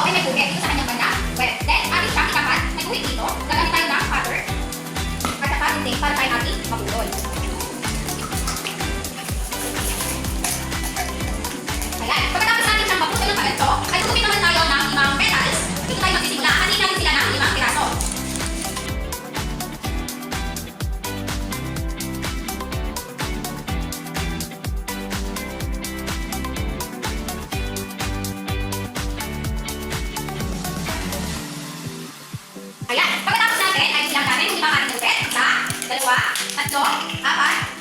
ay may guhit dito sa kanyang banda. Well, then, ating siyang ikakat. May guhit dito. Gagamit tayo ng cutter. At saka din para tayo natin mabulol. Ayan. Pagkatapos natin siyang mabulol ng paganto, ay gugupit naman tayo ng 5 petals. Dito tayo magsisimula. Hatiin natin sila ng 5 piraso. Ayan. Pagkatapos natin, ay silang natin yung 5 ating gupit. 1, 2, 3, 4,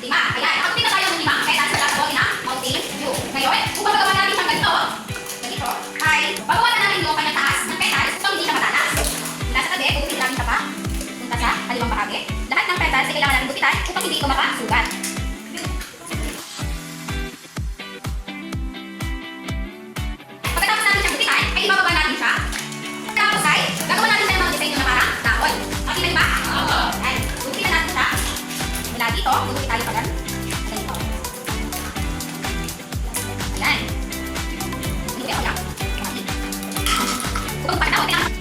5. Ayan. Nakagupit na tayo ng 5 petals sa last bote ng Mountain Dew. Ngayon, kung magagawa natin siyang ganito, ay pagawa na natin yung kanyang taas ng petals upang hindi siya matalas. Mula sa tabi, gugupit natin siya pa. Punta sa kaliwang bahagi. Lahat ng petals ay kailangan natin gupitan upang hindi ito makasugat. Pagkatapos natin siyang gupitan, ay ibababa natin siya. Tapos ay, gagawa natin siya ng mga design na parang dahon. Okay na ba? Ayan. Gupitan natin siya. Mula dito, gugupit tayo pa ganito. Ayan. Hindi ako lang. Upang pagkatapos, tingnan.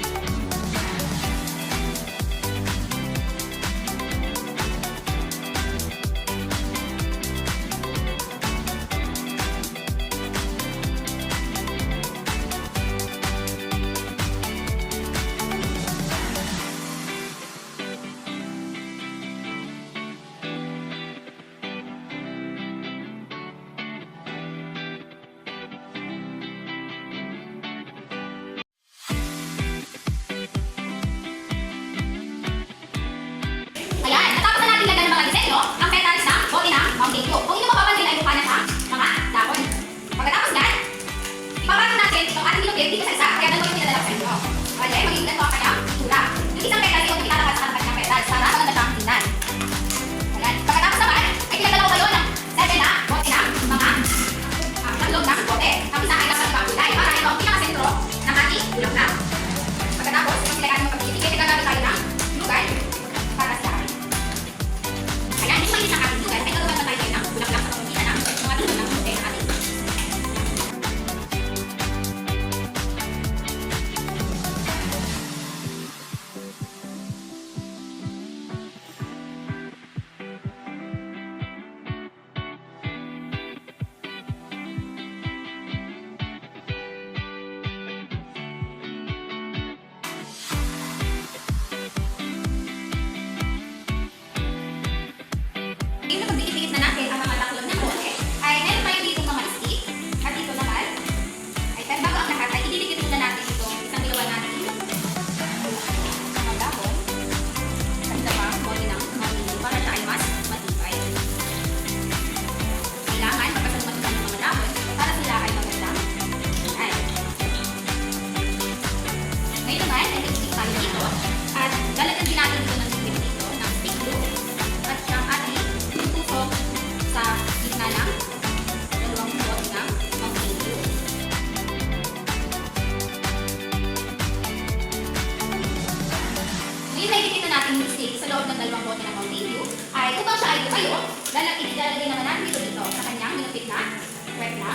Ayan, natapos na natin lagyan ng mga disenyo ang petals ng bote ng Mountain Dew. Kung hindi mo mapapansin ay mukha na siya mga dahon. Pagkatapos yan, ipapatong natin itong ating nilugit dito sa isa. Kaya nandun yung pinadala ko sa inyo. Kaya magiging ganito ang kanyang itsura. Yung isang petals yung itatanggal sa kanapat ng petals para maganda siyang tingnan. Ayan, pagkatapos naman ay pinagdalaw kayo ng 7 na bote ng mga tatlong ng bote. Ang isa ay nasa ibang kulay para ito ang pinakasentro ng ating bulaklak. Pagkatapos, kung sila natin magpapilitin, gagamit tayo ng lugar para sa akin. Ayan, yung maliit ng ating lugar, ay gagawin na tayo ng bulaklak sa pamamagitan ng mga tulong ng bote ng ating. Yung napagdikit-dikit na natin ang mga taklong ng bote, ay meron tayo dito mga stick. At dito naman, ay bago ang lahat, ay ididikit muna natin itong isang nilawan natin. Mga dahon. At dalawang bote ng Mountain Dew para siya ay mas matibay. Kailangan magkasalumatukan ng mga dahon para sila ay magandang. Ayan. Ngayon naman, ay nag-stick tayo dito. At lalagyan din natin dito ng stick dito, ng stick glue. At siyang ating tusok sa gitna ng dalawang bote ng Mountain Dew. Ngayon na idikit na natin yung stick sa loob ng dalawang bote ng Mountain Dew. Ay upang siya ay lumayo, ilalagay naman natin dito sa kanyang minupit na wet na